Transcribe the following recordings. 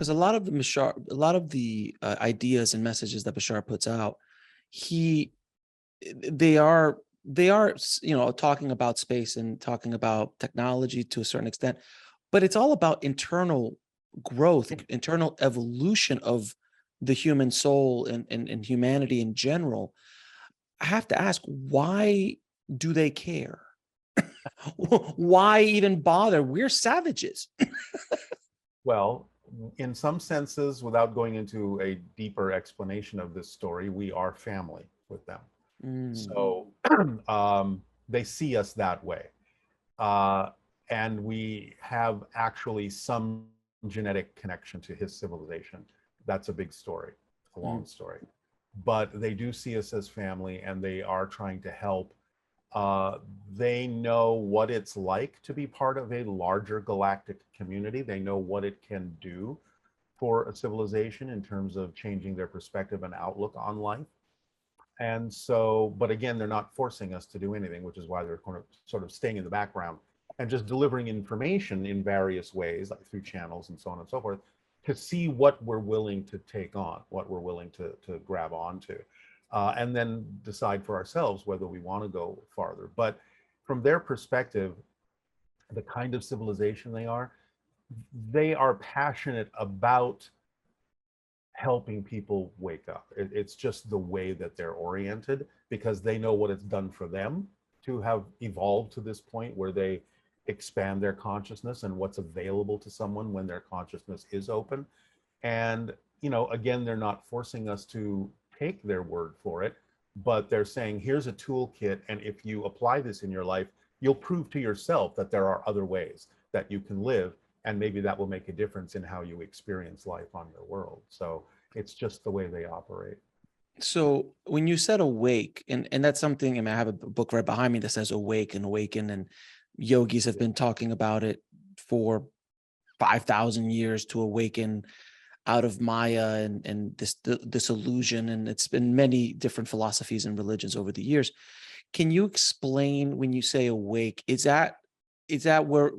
Because a lot of the ideas and messages that Bashar puts out, he they are talking about space and talking about technology to a certain extent, but it's all about internal growth, internal evolution of the human soul and humanity in general. I have to ask, why do they care? Why even bother? We're savages. Well, in some senses, without going into a deeper explanation of this story, we are family with them. So they see us that way. And we have actually some genetic connection to his civilization. That's a big story, a long story. But they do see us as family, and they are trying to help. They know what it's like to be part of a larger galactic community. They know what it can do for a civilization in terms of changing their perspective and outlook on life. And so, but again, they're not forcing us to do anything, which is why they're sort of staying in the background and just delivering information in various ways, like through channels and so on and so forth, to see what we're willing to take on, what we're willing to grab onto, and then decide for ourselves whether we want to go farther. But from their perspective, the kind of civilization they are passionate about helping people wake up. It's just the way that they're oriented, because they know what it's done for them to have evolved to this point where they expand their consciousness and what's available to someone when their consciousness is open. And, again, they're not forcing us to take their word for it, but they're saying, here's a toolkit, and if you apply this in your life, you'll prove to yourself that there are other ways that you can live, and maybe that will make a difference in how you experience life on your world. So it's just the way they operate. So when you said awake, and that's something, I have a book right behind me that says awake and awaken, and yogis have been talking about it for 5,000 years, to awaken out of Maya and this illusion. And it's been many different philosophies and religions over the years. Can you explain, when you say awake, is that where,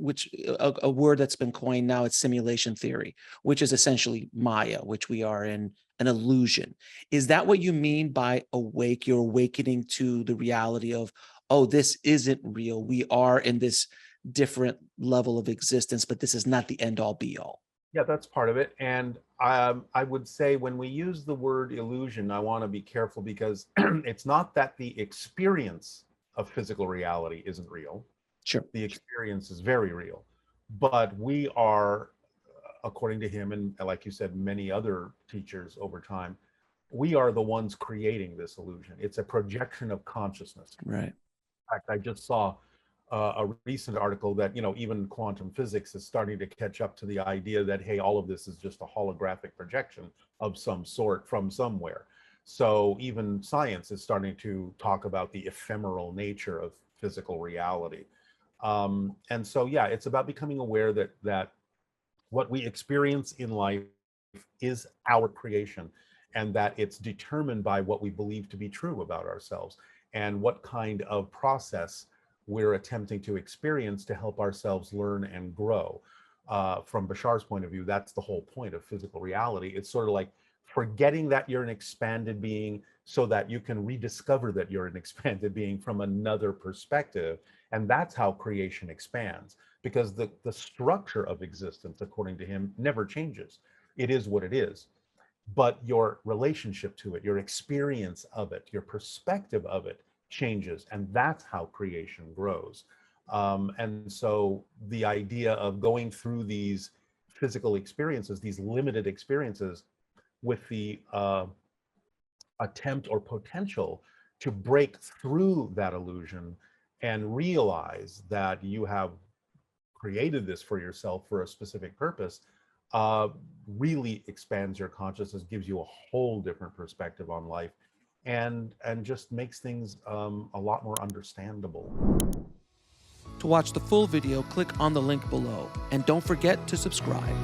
a word that's been coined now, it's simulation theory, which is essentially Maya, which we are in an illusion. Is that what you mean by awake? You're awakening to the reality of, oh, this isn't real. We are in this different level of existence, but this is not the end all be all. Yeah, that's part of it. And I would say when we use the word illusion, I want to be careful, because it's not that the experience of physical reality isn't real. Sure. The experience is very real. But we are, according to him, and like you said, many other teachers over time, we are the ones creating this illusion. It's a projection of consciousness. Right. In fact, I just saw a recent article that, even quantum physics is starting to catch up to the idea that, hey, all of this is just a holographic projection of some sort from somewhere. So even science is starting to talk about the ephemeral nature of physical reality. And so, yeah, it's about becoming aware that what we experience in life is our creation, and that it's determined by what we believe to be true about ourselves, and what kind of process we're attempting to experience to help ourselves learn and grow. From Bashar's point of view, that's the whole point of physical reality. It's sort of like forgetting that you're an expanded being so that you can rediscover that you're an expanded being from another perspective. And that's how creation expands, because the structure of existence, according to him, never changes. It is what it is. But your relationship to it, your experience of it, your perspective of it changes, and that's how creation grows. And so the idea of going through these physical experiences, these limited experiences, with the attempt or potential to break through that illusion and realize that you have created this for yourself for a specific purpose, really expands your consciousness, gives you a whole different perspective on life, and just makes things a lot more understandable. To watch the full video, click on the link below, and don't forget to subscribe.